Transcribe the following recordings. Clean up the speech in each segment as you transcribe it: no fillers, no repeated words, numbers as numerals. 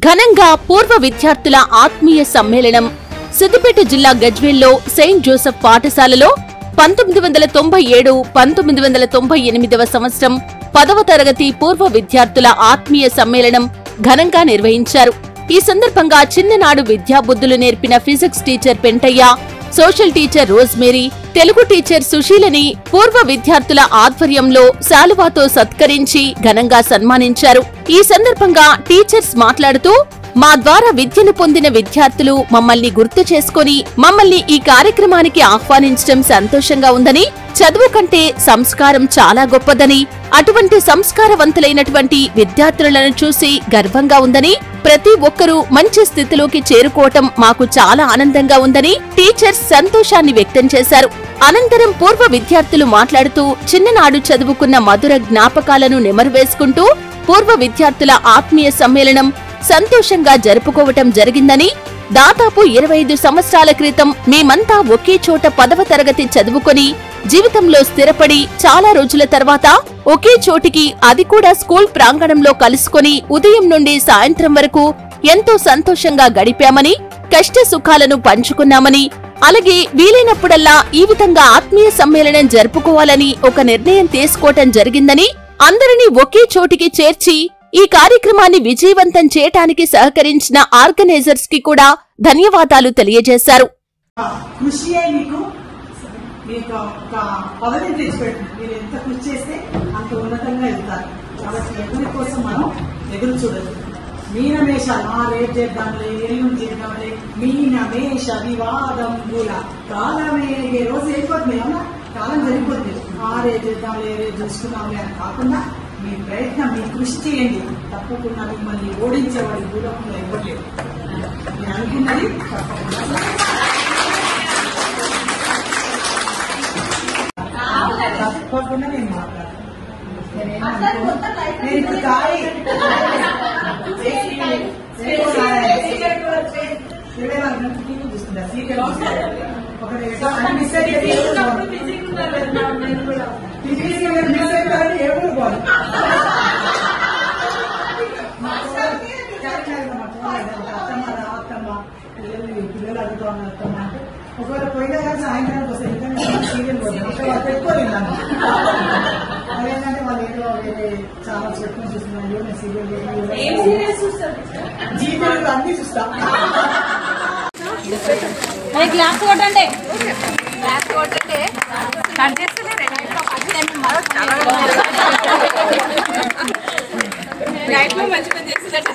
ఘనంగా పూర్వ విద్యార్థుల ఆత్మీయ సమ్మేళనం సిద్దిపేట జిల్లా గజ్వేల్లో సెయింట్ జోసెఫ్ పాఠశాలలో 1997-1998వ సంవత్సరం 10వ తరగతి పూర్వ విద్యార్థుల ఆత్మీయ సమ్మేళనం ఘనంగా నిర్వహించారు. ఈ సందర్భంగా చిన్ననాడు విద్యాబుద్ధులు నేర్పిన physics teacher Pentayya, social teacher Rosemary, Telugu teacher సుశీలని పూర్వ విద్యార్థుల ఆధ్వర్యంలో శాలువాతో సత్కరించి ఘనంగా సన్మానించారు. ఈ సందర్భంగా టీచర్స్ మాట్లాడుతూ, మా ద్వారా విద్యను పొందిన విద్యార్థులు మమ్మల్ని గుర్తు చేసుకుని మమ్మల్ని ఈ కార్యక్రమానికి ఆహ్వానించడం సంతోషంగా ఉందని, చదువు కంటే సంస్కారం చాలా గొప్పదని, అటువంటి సంస్కారవంతులైనటువంటి విద్యార్థులను చూసి గర్వంగా ఉందని, ప్రతి ఒక్కరూ మంచి స్థితిలోకి చేరుకోవటం మాకు చాలా ఆనందంగా ఉందని టీచర్స్ సంతోషాన్ని వ్యక్తం చేశారు. అనంతరం పూర్వ విద్యార్థులు మాట్లాడుతూ చిన్ననాడు చదువుకున్న మధుర జ్ఞాపకాలను నెమరువేసుకుంటూ పూర్వ విద్యార్థుల ఆత్మీయ సమ్మేళనం సంతోషంగా జరుపుకోవటం జరిగిందని, దాదాపు 25 సంవత్సరాల క్రితం మేమంతా ఒకే చోట 10వ తరగతి చదువుకొని జీవితంలో స్థిరపడి చాలా రోజుల తర్వాత ఒకే చోటికి, అది కూడా స్కూల్ ప్రాంగణంలో కలుసుకొని ఉదయం నుండి సాయంత్రం వరకు ఎంతో సంతోషంగా గడిపామని, కష్ట సుఖాలను పంచుకున్నామని, అలాగే వీలైనప్పుడల్లా ఈ విధంగా ఆత్మీయ సమ్మేళనం జరుపుకోవాలని ఒక నిర్ణయం తీసుకోవటం జరిగిందని, అందరినీ ఒకే చోటికి చేర్చి ఈ కార్యక్రమాన్ని విజయవంతం చేయటానికి సహకరించిన ఆర్గనైజర్స్ కి కూడా ధన్యవాదాలు తెలియజేశారు. మీరు ఎంత కృషి చేస్తే అంత ఉన్నతంగా వెళ్తారు. కాబట్టి ఎవరి కోసం మనం ఎదురు చూడదు. మీనమేష రేపు చేద్దాంలే, ఎల్లుండి చేద్దాంలే, మీనమేష వివాదం కూడా కాలమే రోజు అయిపోతుంది. ఏమన్నా కాలం జరిగిపోతుంది. రేపు చేద్దాంలే, రేపు చూసుకున్నాంలే అని కాకుండా మీ ప్రయత్నం, మీ కృషి చేయండి. తప్పకుండా మిమ్మల్ని ఓడించేవాడి దూరంలో ఇవ్వలేదు. నేను అనుకున్నది తప్పకుండా నేను మాట్లాడతాను. నేను ఇప్పుడు చూస్తున్నా సీరియల్ ఎవరు బాగు అత్తమ్మ పిల్లలు అడుగుతా ఉన్నారు. అత్తమ్మ అంటే ఒకవేళ పోయినా కానీ సాయంత్రానికి వస్తాయి. ఎందుకంటే సీరియల్ వాళ్ళు పెట్టుకోలేదాన్ని. అదేంటంటే వాళ్ళు ఏదో వేరే చాలా చెప్పుకొని చూస్తున్నారు. నేను సీరియల్ జీవితాలు అన్ని చూస్తా. గ్లాస్ కొట్టండి, గ్లాస్ కొట్టండి. లైఫ్ లో మంచి పని చేసినట్టు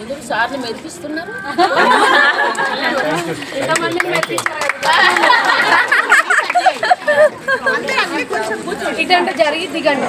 ఎదురు సార్ని మెరిపిస్తున్నారు. ఇదంటే జరిగి దిగండి.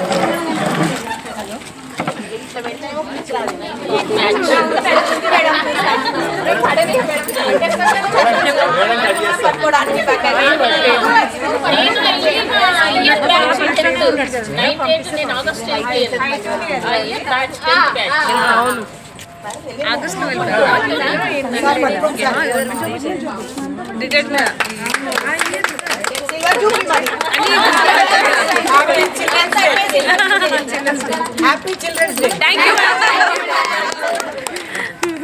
Happy children's day. Thank you.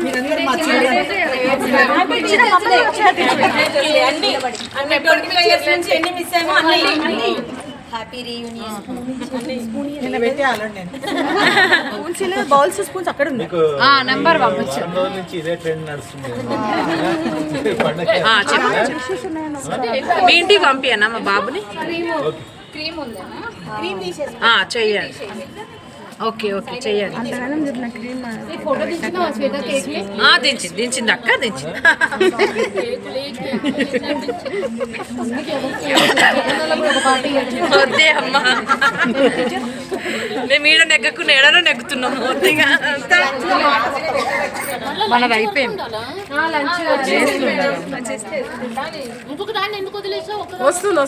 మీరందరూ మా చిల్డ్రన్స్. Happy reunion. నిన్న పెట్టేయాలండి నేను బౌల్స్ స్పూన్స్ అక్కడ ఉంది. నంబర్ పంపించు. ఇదే ట్రెండ్ నడుస్తుంది. మీ ఇంటికి పంపియన్నా మా బాబుని. చెయ్యండి. ఓకే ఓకే చెయ్యండి. దించింది అక్క, దించింది. వద్దే అమ్మా, మేము ఈడ నెగ్గకుండా ఎడనో నెగ్గుతున్నాము. వద్దిగా మనది అయిపోయింది. వస్తుంది.